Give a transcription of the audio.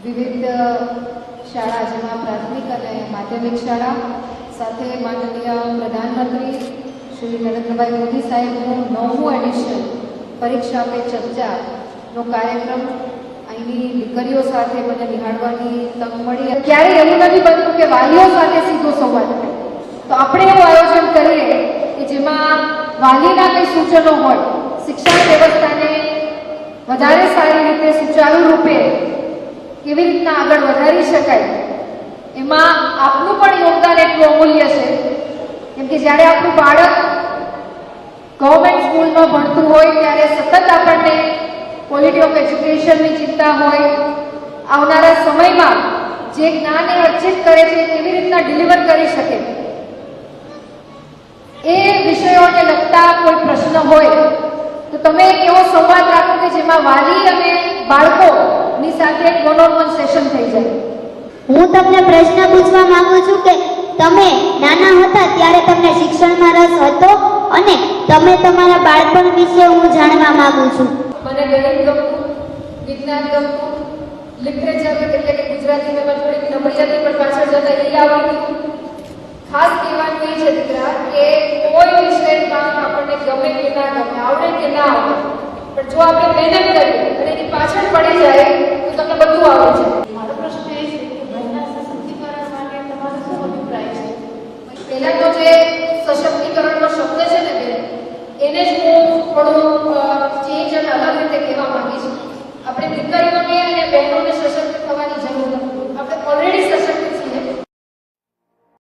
વિવિધ શાળા જેમાં પ્રાથમિક અને માધ્યમિક શાળા સાથે માનનીય પ્રધાનમંત્રી શ્રી નરેન્દ્રભાઈ મોદી સાહેબનું 9મું એડિશન પરીક્ષા પે ચર્ચાનો કાર્યક્રમ અહીંની દીકરીઓ સાથે મને નિહાળવાની તક મળી. ક્યારેય એવું નથી બનતું કે વાલીઓ સાથે સીધો સંવાદ થાય, તો આપણે એવું આયોજન કરીએ કે જેમાં વાલીના કંઈ સૂચનો હોય, શિક્ષણ વ્યવસ્થાને વધારે સારી રીતે સુચારુ રૂપે કેવી રીતના આગળ વધારી શકાય, એમાં આપનું પણ યોગદાન એટલું અમૂલ્ય છે. કેમ કે જ્યારે આપણું બાળક ગવર્મેન્ટ સ્કૂલમાં ભણતું હોય ત્યારે સતત આપણને ક્વોલિટી ઓફ એજ્યુકેશનની ચિંતા હોય, આવનારા સમયમાં જે જ્ઞાન એ અર્જિત કરે છે કેવી રીતના ડિલિવર કરી શકે, એ વિષયોને લગતા કોઈ પ્રશ્ન હોય તો તમે એક એવો સંવાદ રાખો કે જેમાં વાલી અને બાળકોની સાથે એક વન-ઓન-વન સેશન થઈ જાય. હું તમને પ્રશ્ન પૂછવા માંગુ છું કે તમે નાના હતા ત્યારે તમને શિક્ષણમાં રસ હતો અને તમે તમારા બાળપણ વિશે હું જાણવા માંગુ છું. મને ગણિત ગમતું, વિજ્ઞાન ગમતું, લિટરેચર એટલે કે ગુજરાતીમાં થોડીક નબળી હતી પણ પાછળ જતા એ આવડતું. ખાસ કહેવાનું એ છે દીકરા કે કોઈ વિષયમાં આપણને ગમે કે ના ગમે, આવડે કે ના આવડે, પણ જો આપણે મહેનત કરીએ અને એની પાછળ પડી જાય તો તમને બધું આવડે છે. મારો પ્રશ્ન એ છે કે મહિલા સશક્તિકરણ માટે તમારો શું અભિપ્રાય છે? પહેલા તો જે